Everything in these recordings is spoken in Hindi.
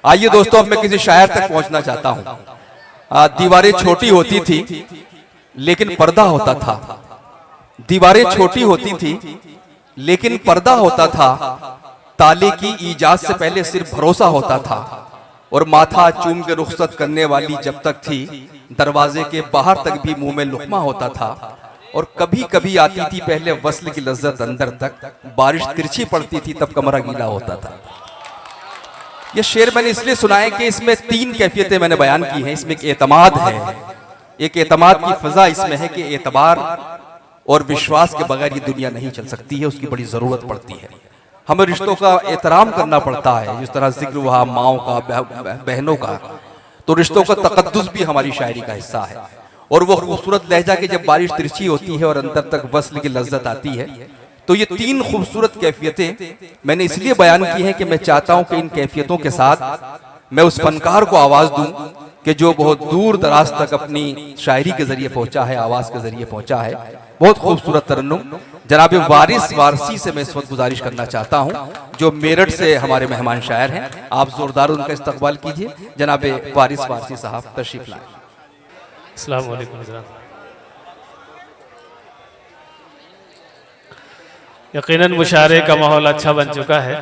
आइए दोस्तों, अब मैं किसी शायर तक पहुंचना चाहता हूं। दीवारें छोटी होती थी लेकिन पर्दा होता था। दीवारें छोटी होती थी लेकिन पर्दा होता था। ताले की ईजाद से पहले सिर्फ भरोसा होता था। और माथा चूम के रुखसत करने वाली जब तक थी, दरवाजे के बाहर तक भी मुंह में लुकमा होता था। और कभी कभी आती थी पहले वस्ल की लज्जत अंदर तक। बारिश तिरछी पड़ती थी तब कमरा गीला होता था। यह शेर मैंने इसलिए सुना है कि इसमें 3 कैफियतें मैंने बयान की हैं। इसमें एक एतमाद है, एक एतमाद की फजा इसमें है कि एतबार और विश्वास के बगैर ये दुनिया नहीं चल सकती है, उसकी बड़ी जरूरत पड़ती है। हमें रिश्तों का एहतराम करना पड़ता है, जिस तरह जिक्र हुआ माओ का, बहनों का, तो रिश्तों का तकद्दुस भी हमारी शायरी का हिस्सा है। और वो खूबसूरत लहजा कि जब बारिश तिरछी होती है और अंदर तक वस्ल की लज्जत आती है, तो ये 3 खूबसूरत कैफियतें मैंने इसलिए बयान की हैं कि मैं चाहता हूं कि इन कैफियतों के साथ मैं उस फनकार को आवाज दूं कि जो बहुत दूर दराज तक अपनी शायरी के जरिए पहुंचा है, आवाज के जरिए पहुंचा है। बहुत खूबसूरत तरन्नुम जनाब वारिस वारसी से मैं इस वक्त गुजारिश करना चाहता हूं, जो मेरठ से हमारे मेहमान शायर हैं। आप जोरदार उनका इस्तकबाल कीजिए। जनाब वारिस वारसी साहब तशरीफ लाएं। अस्सलाम वालेकुम जनाब। यकीनन मुशायरे का माहौल अच्छा बन चुका है।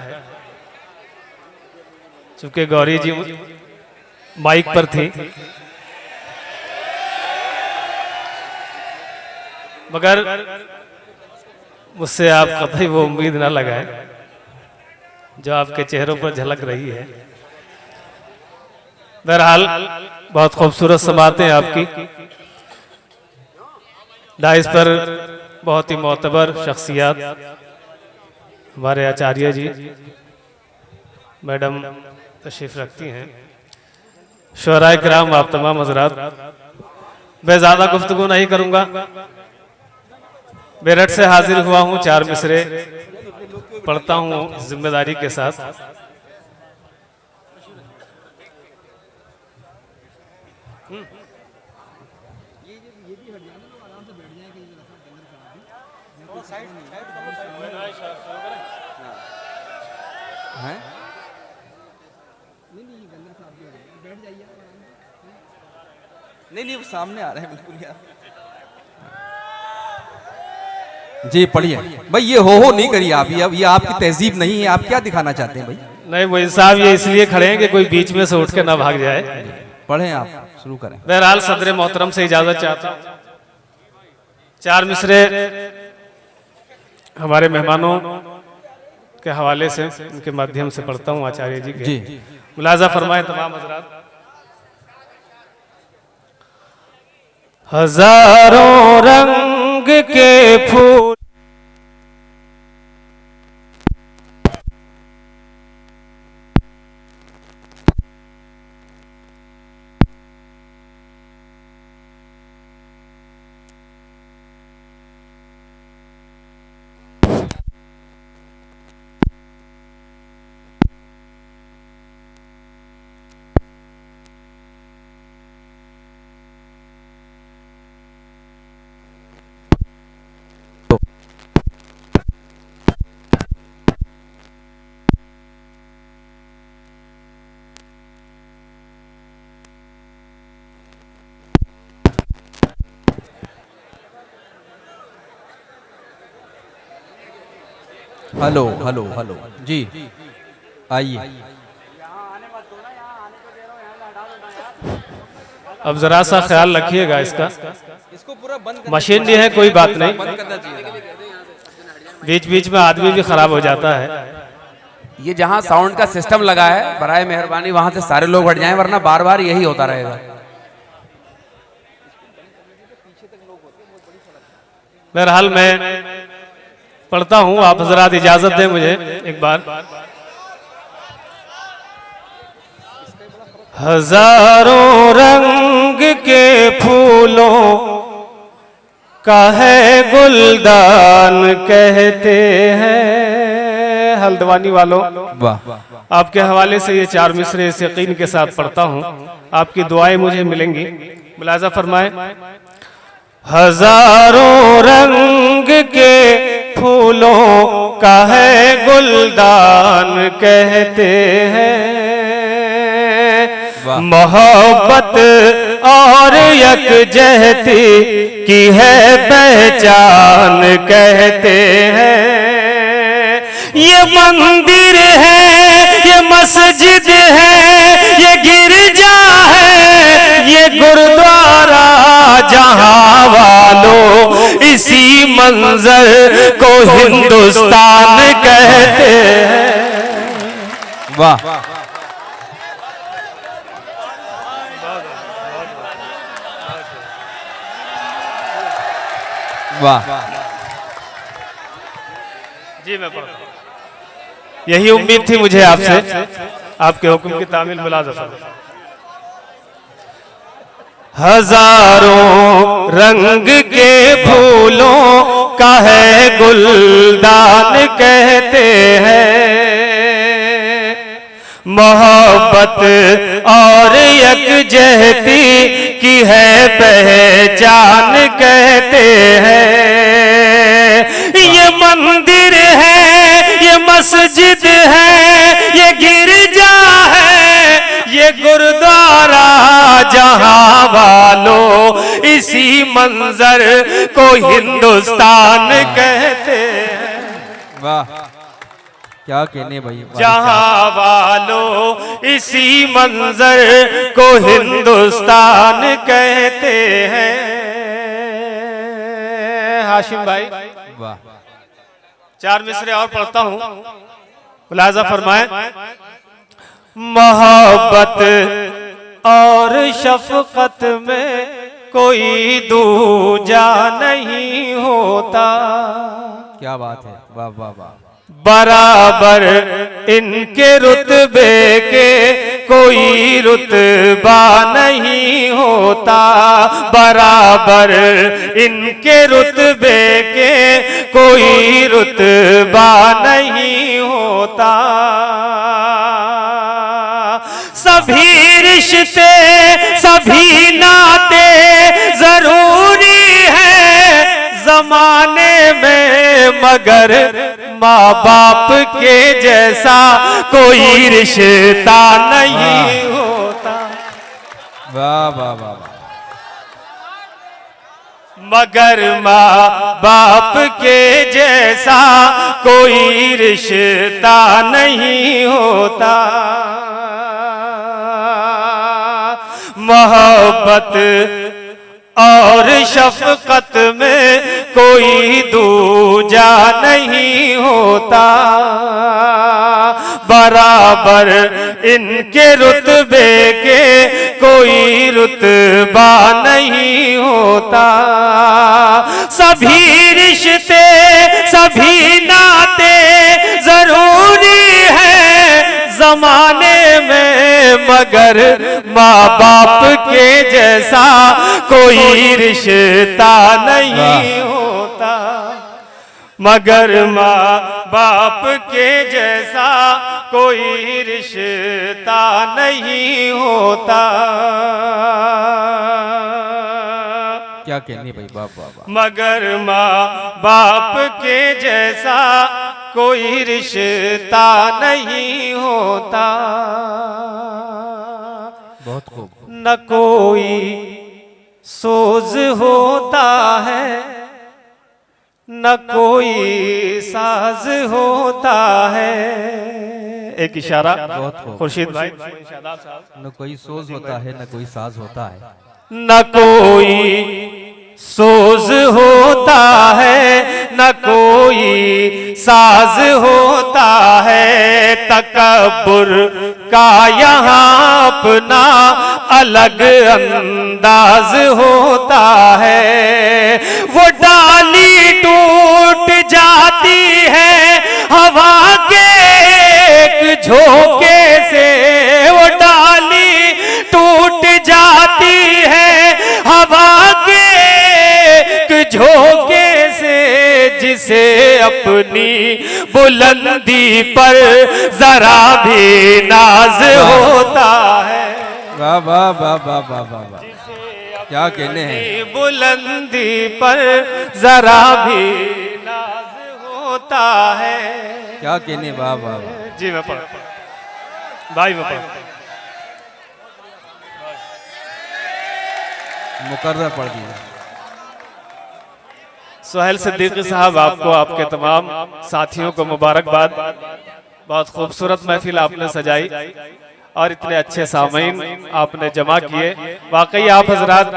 चूंकि गौरी जी माइक पर थी, मगर मुझसे आप कतई वो उम्मीद ना लगाए जो आपके चेहरों पर झलक रही है। बहरहाल बहुत खूबसूरत समातें आपकी। डाइस पर बहुत ही मोतबर शख्सियत हमारे आचार्य जी मैडम तशरीफ रखती हैं। शुअराए किराम, आप तमाम हज़रात, मैं ज़्यादा गुफ्तगू नहीं करूँगा। मेरठ से हाजिर हुआ हूँ, 4 मिसरे पढ़ता हूँ जिम्मेदारी के साथ। नहीं, वो सामने आ रहे हैं बिल्कुल यार। जी पढ़िए भाई, ये हो नहीं करिए आप। ये आपकी तहजीब नहीं है। आप क्या दिखाना चाहते हैं भाई? नहीं भाई साहब, ये इसलिए खड़े हैं कि कोई बीच में से उठ के ना भाग जाए। पढ़ें, आप शुरू करें। बहरहाल सदर मोहतरम से इजाजत चाहता हूँ। 4 मिसरे हमारे मेहमानों के हवाले से, उनके माध्यम से पढ़ता हूँ आचार्य जी के। मुलाजा फरमाए तमाम हजरात। हजारों रंग के फूल हेलो हेलो हेलो जी, आइए। अब जरा सा ख्याल रखिएगा इसका। मशीन भी है, कोई बात नहीं, बीच बीच में आदमी भी खराब हो जाता है। ये जहां साउंड का सिस्टम लगा है, बराए मेहरबानी वहां से सारे लोग हट जाएं, वरना बार बार यही होता रहेगा। बहरहाल मैं पढ़ता हूँ, आप हजरात इजाजत दें मुझे एक बार। हजारों रंग के फूलों का है गुलदान कहते हैं। हल्द्वानी वालों, आपके हवाले से ये 4 मिसरे इस यकीन के साथ पढ़ता हूँ, आपकी दुआएं मुझे मिलेंगी। मुलाजा फरमाए। हजारों रंग के फूलों का है गुलदान कहते हैं, मोहब्बत और यकजहती की है पहचान कहते हैं। ये मंदिर है, ये मस्जिद है, ये गिरजा है, ये गुरुद्वारा, जहां वालों इसी मंजर को हिंदुस्तान कहते हैं। वाह वाह जी मैं पढ़ता हूं। यही उम्मीद थी मुझे आपसे, आपके हुक्म की तामील मुलाज़ा। हजारों रंग के फूलों का है गुलदान कहते हैं। मोहब्बत और यकजहती की है पहचान कहते हैं। ये मंदिर है, ये मस्जिद है, ये गिरजा है, ये गुरुद्वारा, जहां वालों इसी मंजर को हिंदुस्तान कहते हैं। वाह क्या कहने भाई। जहां वालों इसी मंजर को हिंदुस्तान कहते हैं। हाशिम भाई वाह 4 मिसरे और पढ़ता हूं, मुलाजा फरमाए। मोहब्बत और शफकत में कोई दूजा नहीं होता। क्या बात है, वाह वाह वाह। बराबर इनके रुतबे के कोई रुतबा नहीं होता। बराबर इनके रुतबे के कोई रुतबा नहीं होता। सभी रिश्ते सभी नाते जरूरी है जमाने में, मगर माँ बाप के जैसा कोई रिश्ता नहीं होता। वाह वाह वाह। मगर माँ बाप के जैसा कोई रिश्ता नहीं होता। मोहब्बत और शफकत में कोई दूजा नहीं होता। बराबर इनके रुतबे के कोई रुतबा नहीं होता। सभी रिश्ते सभी नाते जरूरी है जमाने में, मगर माँ बाप के जैसा कोई रिश्ता नहीं होता। मगर माँ बाप के जैसा कोई रिश्ता नहीं होता। क्या कहने भाई, वाह वाह वाह। मगर माँ बाप के जैसा कोई रिश्ता नहीं होता। बहुत खूब। न कोई सोज होता है, न कोई साज होता है। एक इशारा खुर्शीद भाई। न कोई सोज होता है, न कोई साज होता है। न कोई सोज होता है, न कोई साज होता है। तकब्बुर का यहाँ अपना अलग अंदाज होता है। वो डाली टूट जाती है हवा के एक झोंके से। वो डाली टूट जाती है हवा के एक झोंके से, जिसे अपनी बुलंदी पर जरा भी नाज होता है। वाह वाह वाह वाह वाह वाह वाह। क्या कहने हैं। बुलंदी पर जरा भी नाज होता है। क्या कहने, वाह वाह वाह। जी मैं पढ़ भाई मैं पढ़। मुकर्रर पढ़ दिया। सुहेल सिद्दीकी साहब, आपको आपके तमाम साथियों को मुबारकबाद। बहुत खूबसूरत महफिल आपने सजाई और इतने अच्छे सामीन आपने जमा किए। वाकई आप हजरात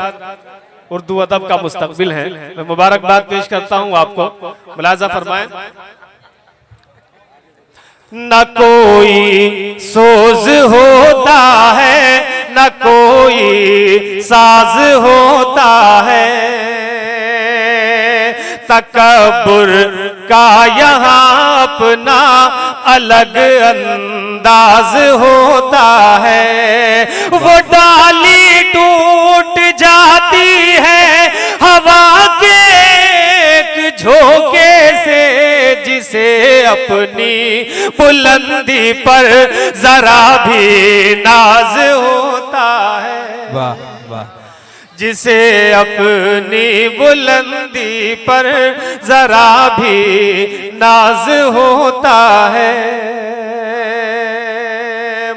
उर्दू अदब का मुस्तकबिल हैं। मैं मुबारकबाद पेश करता हूं आपको। मुलाजा फरमाएं। न कोई सोज होता है, न कोई साज होता है, तकब्बुर का यहाँ अपना अलग अंदाज होता है। वो डाली टूट जाती है हवा के एक झोंके से, जिसे अपनी बुलंदी पर जरा भी नाज होता है। वाह वाह। जिसे अपनी बुलंदी पर जरा भी नाज होता है।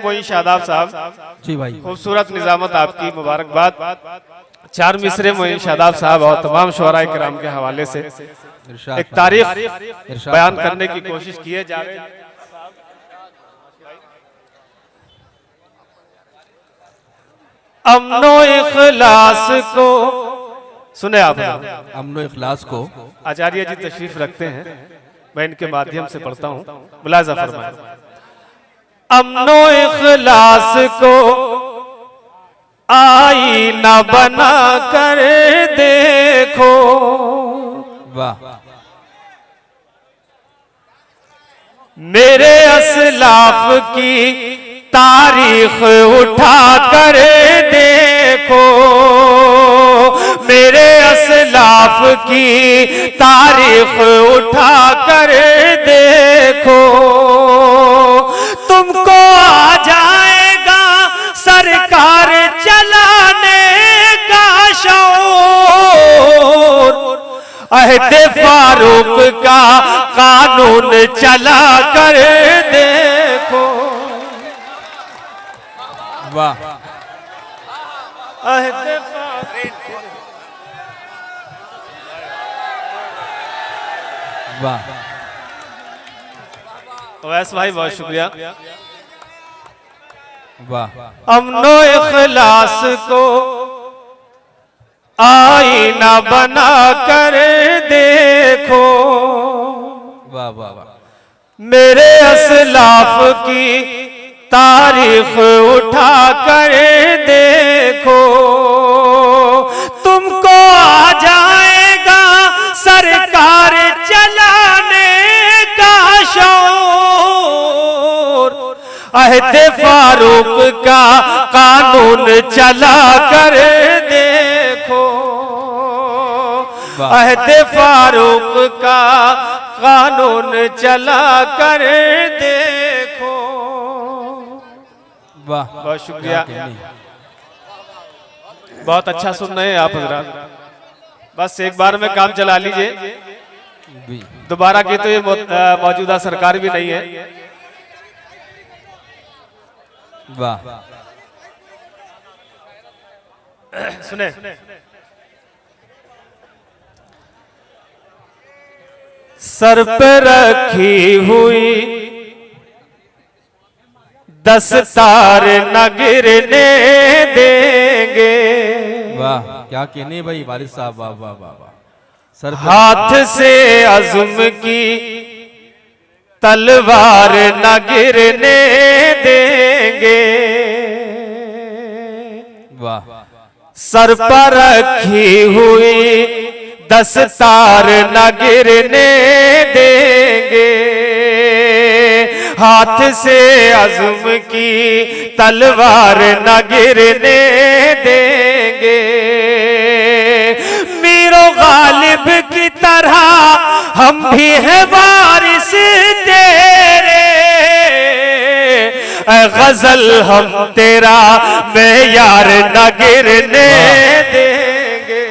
वही शादाब साहब, जी भाई। खूबसूरत निजामत आपकी, मुबारकबाद। चार मिसरे मोइन शादाब साहब और तमाम शुअरा किराम के हवाले से एक तारीख बयान करने की कोशिश किए जा रहे हैं। अमनो इखलास को सुने आप। अमनो इखलास को आचार्य जी तशरीफ रखते हैं, मैं इनके माध्यम से पढ़ता हूं। मुलाजा फरमाएं। अमनो इखलास को आईना बना कर देखो, वाह। मेरे असलाफ की तारीख उठा कर देखो, मेरे असलाफ की तारीख उठा कर देखो, तुमको आ जाएगा सरकार चलाने का शऊर। अहदे फारूक का कानून चला कर देखो। वाह। अहदे वाह। वैस भाई बहुत शुक्रिया। वाह। अमनो इखलास को आईना बना कर देखो, वाह वाह वाह। मेरे असलाफ की तारीख उठा कर देखो, तुमको आ जाएगा सरकार चलाने का शऊर। अहदे फारूक का कानून चला कर देखो, अहदे फारूक का कानून चला कर देखो। वाह। बहुत शुक्रिया। बहुत अच्छा सुन रहे हैं आप हजरात। बस एक बार में काम चला लीजिए, दोबारा की तो ये मौजूदा सरकार भी नहीं है। वाह। सुने। सर पे रखी हुई दस्तार न गिरने देंगे। वाह क्या कहने भाई वारिस साहब। वाह वाह वाह वाह। सर हाथ से अज़्म की तलवार न गिरने देंगे। वाह। सर पर रखी हुई दस्तार न गिरने देंगे। हाथ से अज़्म की तलवार न गिरने देंगे। मीरो गालिब की तरह हम भी हैं वारिस तेरे। गजल हम तेरा मेयार न गिरने देंगे।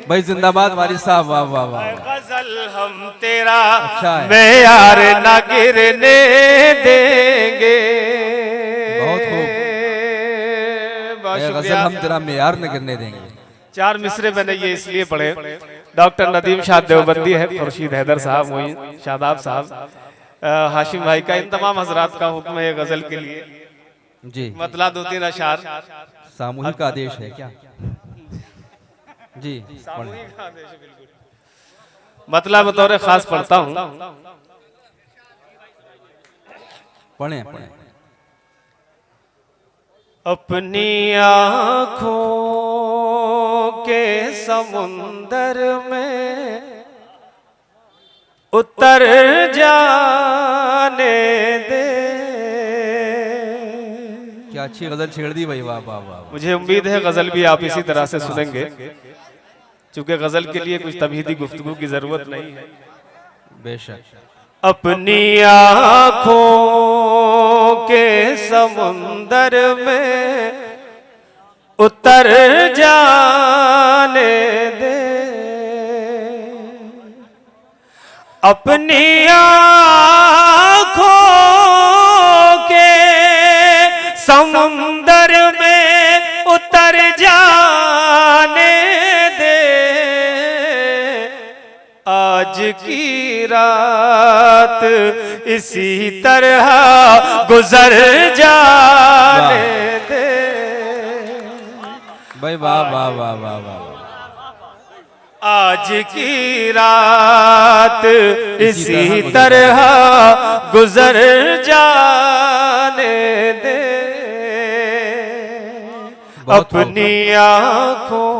भाई जिंदाबाद वारिस साहब। वाह वाह वाह। गजल हम तेरा अच्छा है। मेयार न गिरने देंगे। बहुत खूब। बहुत गजल शुक्रिया। हम तेरा मेयार न गिरने देंगे। 4 मिसरे मैंने ये इसलिए पढ़े, डॉक्टर नदीम शाह देवबंदी है, खुर्शीद हैदर साहब, मोइन शादाब साहब, हाशिम भाई का, इन तमाम हजरात का हुक्म है गजल के लिए। जी मतला 2-3 अशार। सामूहिक आदेश है क्या? जी मतला बतौर खास पढ़ता हूँ। पढ़े पढ़े। अपनी आँखों के समुंदर में उतर जाने दे। क्या अच्छी गजल छेड़ दी भाई, वाह वाह वाह। मुझे उम्मीद है गजल भी आप इसी तरह से सुनेंगे, क्योंकि गजल के लिए कुछ तमहीदी गुफ्तगू की जरूरत नहीं है। बेशक। अपनी आँखों के समुंदर में उतर जाने दे। अपनी आँखों के समुंदर में उतर जाने दे। आज की रात इसी तरह गुजर जाने दे। भाई वाह वाह वाह वाह वाह। आज की रात इसी तरह गुजर जाने दे। अपनी आँखों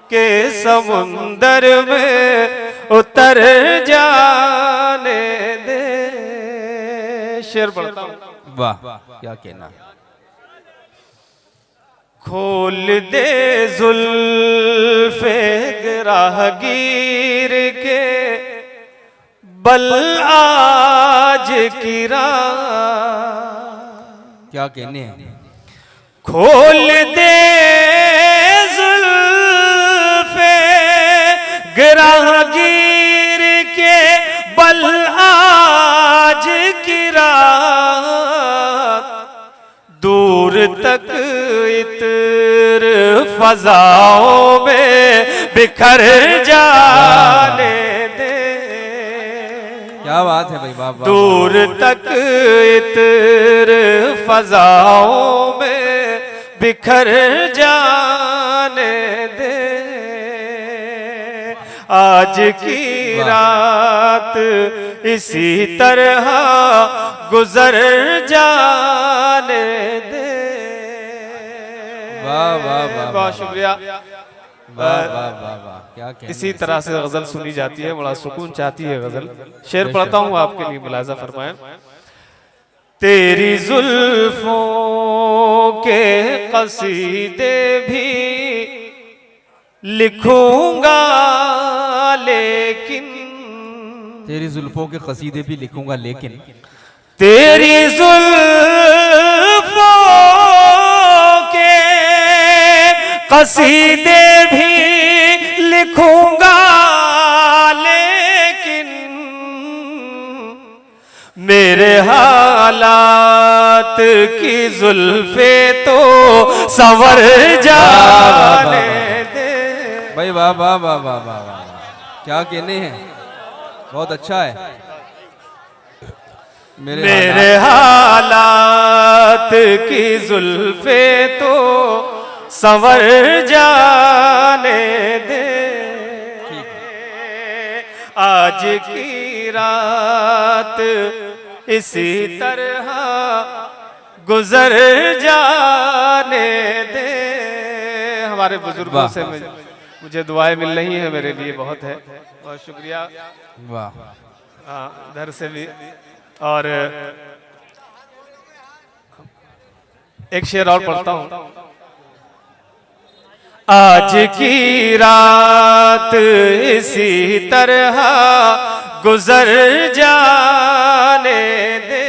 के समुंदर में उतर जाने दे। शेर पढ़ता हूँ। वाह क्या कहना। खोल दे जुल्फे राहगीर के बल आज की रात। क्या कहने हैं। खोल दे जुल्फे राहगीर के बल आज की रात। दूर तक इतर फजाओं में बिखर जाने दे। क्या बात है भाई, वाह वाह। दूर तक इतर फजाओं में बिखर जाने दे। आज की रात इसी तरह गुजर जाने दे। वाह वाह वाह। बहुत शुक्रिया। वाह वाह वाह वाह। क्या कहने। इसी तरह से गजल सुनी जाती है, बड़ा सुकून चाहती है गजल। शेर पढ़ता हूँ आपके लिए, मुलाजा फरमाएं। तेरी जुल्फों के कसीदे भी लिखूंगा लेकिन। तेरी जुल्फों के कसीदे भी लिखूंगा लेकिन। तेरी जुल्फों के कसीदे भी लिखूंगा लेकिन। मेरे हालात की जुल्फे तो संवर जाने दे। भाई वाह वाह वाह वाह वाह वाह। क्या कहने हैं, बहुत अच्छा है। मेरे हालात की जुल्फे तो संवर जाने दे। आज की रात इसी तरह गुजर जाने दे। हमारे बुजुर्गों से मुझे दुआएं मिल रही हैं, मेरे लिए बहुत है। बहुत शुक्रिया। वाह। हाँ, इधर से भी। और एक शेर और पढ़ता हूँ। आज की रात इसी तरह गुजर जाने दे।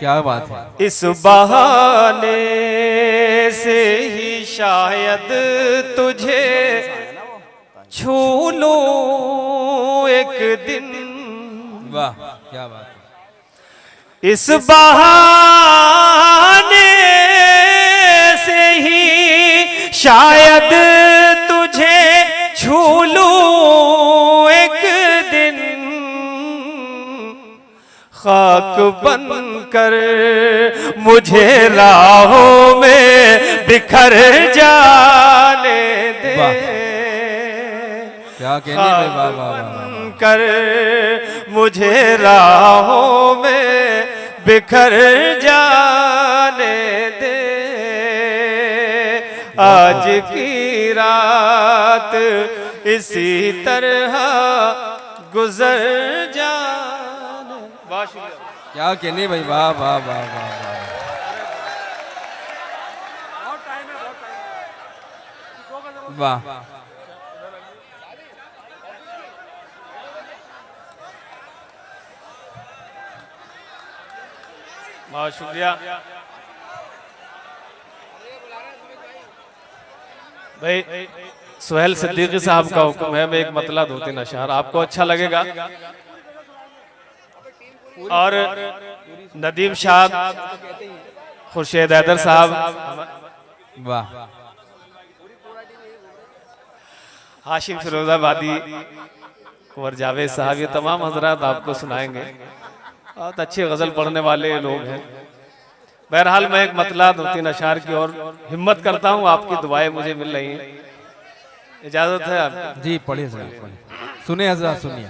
क्या बात है। इस बहाने से ही शायद तुझे छू लूं एक दिन। वाह क्या बात है। इस बहाने से ही शायद खाक बनकर मुझे राहों में बिखर जाने दे। क्या कहने भाई, वाह वाह वाह। कर मुझे राहों में बिखर जाने दे। आज की रात इसी तरह गुजर जाने। क्या कहने भाई, वाह वाह वाह वाह वाह वाह। बहुत शुक्रिया भाई। सुहेल सिद्दीकी साहब का हुक्म है, मैं एक मतला 2-3 अशआर आपको अच्छा लगेगा। और नदीम शाह, खुर्शीद हैदर साहब, वाह, हाशिम फिरोजाबादी, कुंवर जावेद साहब, ये तमाम हजरात आपको सुनाएंगे। बहुत अच्छे गजल पढ़ने वाले लोग हैं। बहरहाल मैं एक मतला 2-3 अशआर की और हिम्मत करता हूँ, आपकी दुआएं मुझे मिल रही हैं, इजाजत है आपकी? जी पढ़िए सर, पढ़िए। सुनिए हजरात, सुनिए।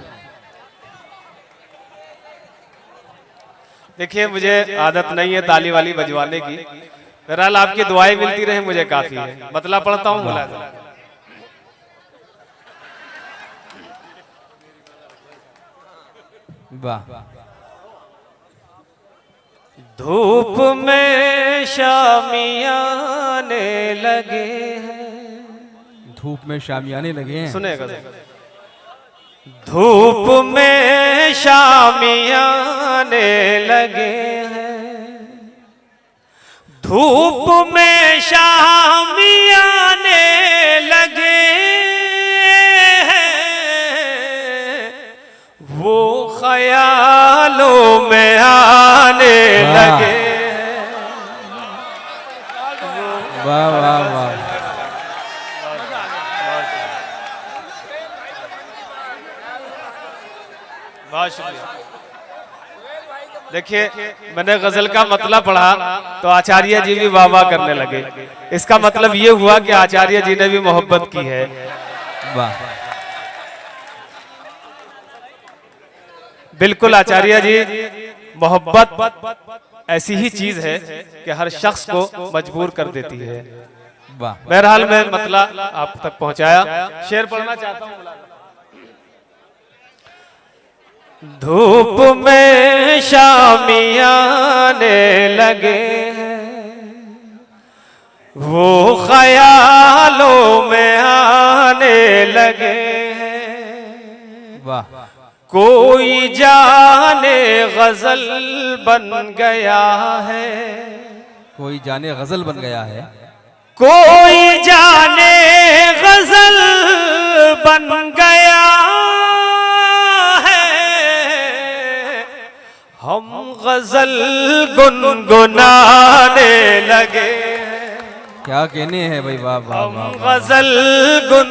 देखिए मुझे आदत नहीं है ताली वाली बजवाने की, बहरहाल आपकी दुआएं मिलती रहे मुझे काफी है। मतला पढ़ता हूँ, मुलाज़ा। वाह। धूप में शामियाने लगे हैं। धूप में शामियाने लगे हैं। सुनेगा। धूप में शामियाने लगे हैं। धूप में शामियाने लगे हैं। वो ख्यालों में आने लगे। वाह वाह वाह। बहुत शुक्रिया। देखिए मैंने गजल का मतलब पढ़ा तो आचार्य जी भी वाह वाह करने लगे। इसका मतलब ये हुआ कि आचार्य जी ने भी मोहब्बत की है। वाह। बिल्कुल आचार्य जी, मोहब्बत ऐसी ही चीज है कि हर शख्स को मजबूर कर देती है। वाह। बहरहाल मैं मतलब आप तक पहुंचाया। शेर पढ़ना चाहता हूँ। धूप में शामियाने लगे हैं। वो ख्यालों में आने लगे हैं। वाह। कोई जाने गजल बन गया है। कोई जाने गजल बन गया है। कोई जाने गजल बन गया है। हम गजल गुनगुनाने लगे हैं। क्या कहने हैं भाई, वाह वाह वाह। हम गजल गुन।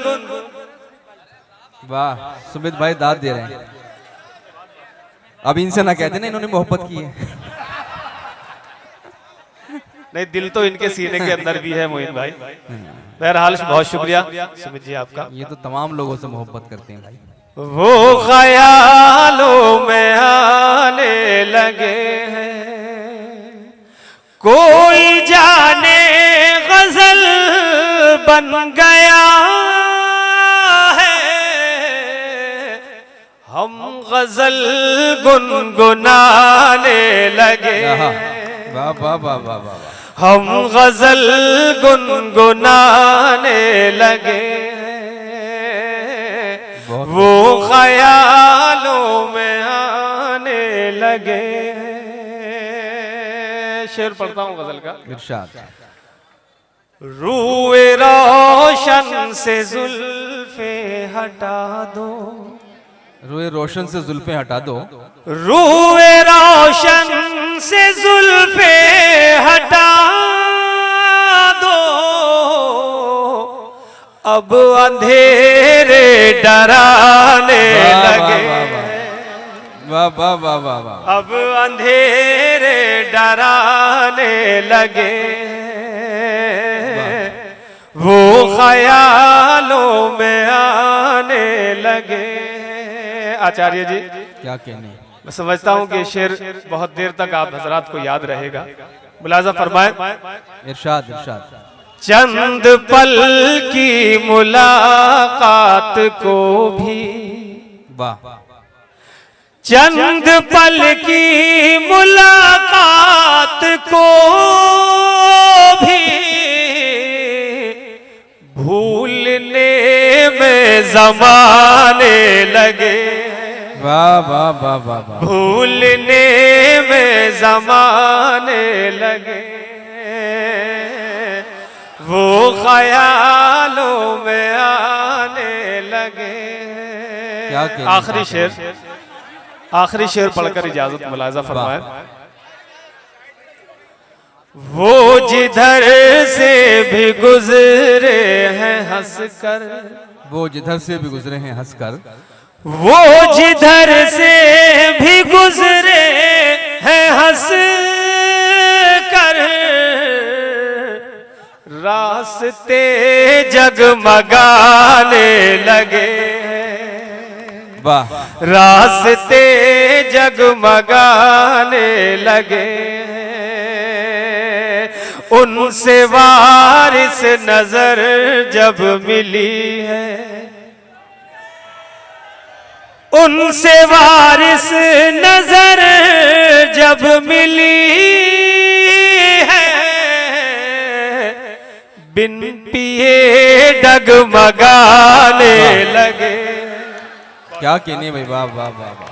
वाह। सुमित भाई दाद दे रहे हैं। अब इनसे ना कहते ना इन्होंने मोहब्बत की है। नहीं, दिल तो इनके सीने के अंदर भी है मोइन भाई। बहरहाल बहुत शुक्रिया सुमित जी आपका। ये तो तमाम लोगों से मोहब्बत करते हैं भाई। वो ख्यालों में आने लगे हैं। कोई जाने गजल बन गया है। हम गजल गुनगुनाने लगे। वाह वाह वाह वाह वाह। हम गजल गुनगुनाने लगे। वो ख्यालों में आने लगे। शेर पढ़ता हूँ गजल का। इरशाद। रूए रोशन से जुल्फे हटा दो। रूए रोशन से जुल्फे हटा दो। रूए रोशन से जुल्फे हटा दो। अब अंधेरे डराने लगे। वाह वाह वाह वाह वाह वाह। अब अंधेरे डराने लगे, वो ख्यालों में आने लगे। आचार्य जी क्या कहने। मैं समझता हूँ कि ये शेर बहुत देर तक आप हजरात को याद रहेगा। मुलाजा फरमाए। इरशाद इरशाद। चंद पल की मुलाकात को भी, वाह। चंद पल की मुलाकात को भी भूलने में ज़माने लगे, वाह वाह वाह वाह वाह। भूलने में ज़माने लगे, वो ख्यालों में आने लगे। क्या कहने। आखिरी शेर, आखिरी शेर पढ़कर इजाजत मुलाजा फरमाए। वो जिधर से भी गुजरे हैं हंसकर, वो जिधर से भी गुजरे हैं हंसकर, वो जिधर से भी गुजरे हैं हंस कर, रास्ते जगमगाने लगे, वाह। रास्ते जगमगाने लगे। उनसे वारिस नजर जब मिली है, उनसे वारिस नजर जब मिली है, बिन पिए डगमगाने लगे। क्या कहने भाई। वाह वाह वाह वाह।